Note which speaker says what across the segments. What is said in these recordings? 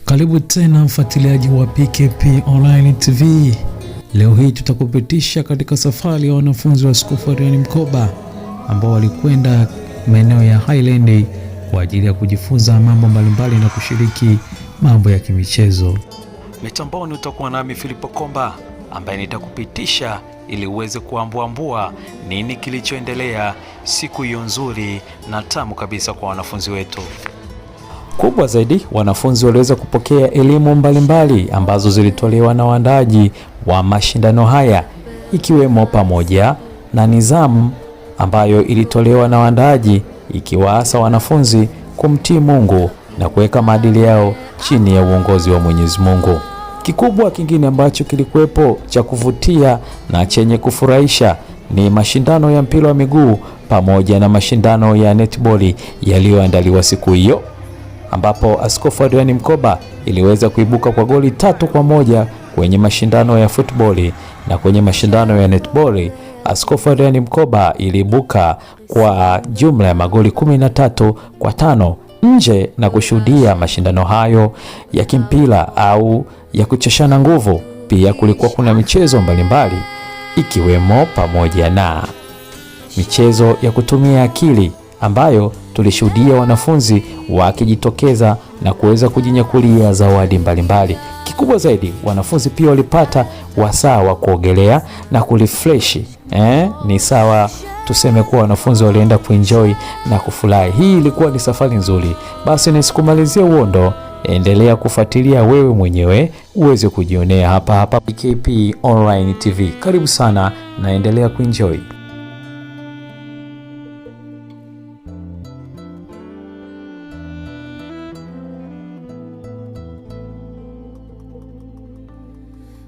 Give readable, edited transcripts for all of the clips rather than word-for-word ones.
Speaker 1: Karibu tena mfuatiliaji wa PKP Online TV. Leo hii tutakupitisha katika safari ya wanafunzi wa Askofu Adrian Mkoba ambao walikwenda maeneo ya Highland kwa ajili ya kujifunza mambo mbalimbali na kushiriki mambo ya kimichezo. Mitamboni utakuwa nami Filipo Komba ambaye nitakupitisha ili uweze kuambuambua nini kilichoendelea siku hiyo nzuri na tamu kabisa kwa wanafunzi wetu. Kubwa zaidi, wanafunzi waliweza kupokea elimu mbalimbali ambazo zilitolewa na waandaaji wa mashindano haya, ikiwemo pamoja na nidhamu ambayo ilitolewa na waandaaji ikiwaasa wanafunzi kumtii Mungu na kuweka maadili yao chini ya uongozi wa Mwenyezi Mungu. Kikubwa kingine ambacho kilikuwepo cha kuvutia na chenye kufurahisha ni mashindano ya mpira wa miguu pamoja na mashindano ya netball yaliyoandaliwa siku hiyo, ambapo Askofu Adrian Mkoba iliweza kuibuka kwa goli 3-1 kwenye mashindano ya football, na kwenye mashindano ya netball Askofu Adrian Mkoba iliibuka kwa jumla ya magoli 13-5 nje na kushuhudia mashindano hayo ya kimpira au ya kuchoshana nguvu. Pia kulikuwa kuna michezo mbalimbali ikiwemo pamoja na michezo ya kutumia akili ambayo tulishuhudia wanafunzi wakijitokeza na kuweza kujinyakulia zawadi mbalimbali. Kikubwa zaidi, wanafunzi pia walipata wasaa wa kuogelea na kurefresh. Ni sawa tuseme kuwa wanafunzi walienda kuenjoy na kufurahi. Hii ilikuwa ni safari nzuri. Basi nisikumalizia uondo, endelea kufuatilia wewe mwenyewe uweze kujionea hapa PKP Online TV. Karibu sana na endelea kuenjoy.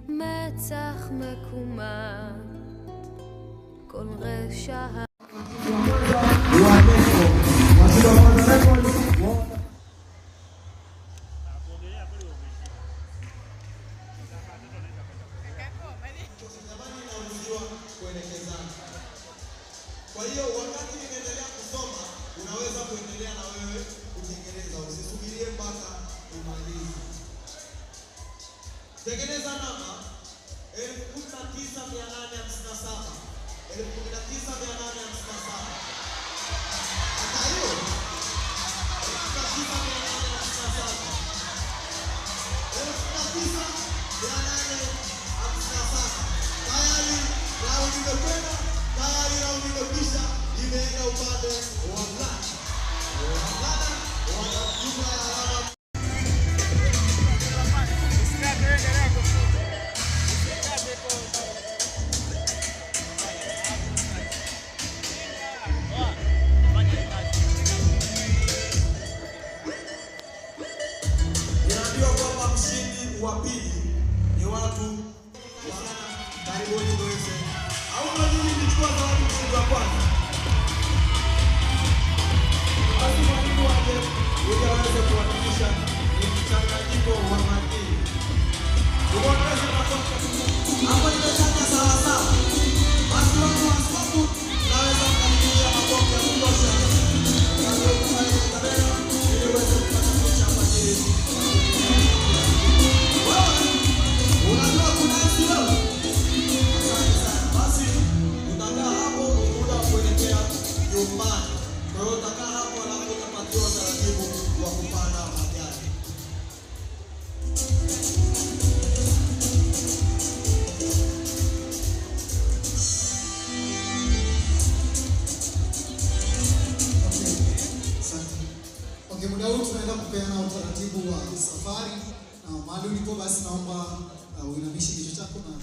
Speaker 2: מצח מקומה כל רשע
Speaker 3: Kwa hiyo wakati ninaendelea kusoma unaweza kuendelea na wewe kutengeneza, usisubirie mpaka umalize. Tengeneza namba 19857 19857. Hata hiyo 19857 tayari raundi imekwenda, tayari raundi imekwisha, imeenda upande wa black. Wana jumla ya alama wa pili ni watu wana karibuni mweze au mwajini nichukua zawadi mshindi wa kwanza. Basi mwalimu waje ili aweze kuhakikisha ni mchanganyiko wa madini. Uongozi makosa hapo nimechanga sawa sawa. Basi watu wa Askofu naweza kukaribia makofi ya kutosha. Ndio kufanya kamera ili uweze kupata picha hapa chini. Unajua kuna sio? Asante sana. Basi utakaa hapo muda wa kuelekea nyumbani. Kwa hiyo utakaa hapo alafu utapatiwa taratibu wa kupanda magari. Okay, muda huu tunaenda kupeana utaratibu wa safari. Na mahali ulipo basi naomba uinamishe kichwa chako na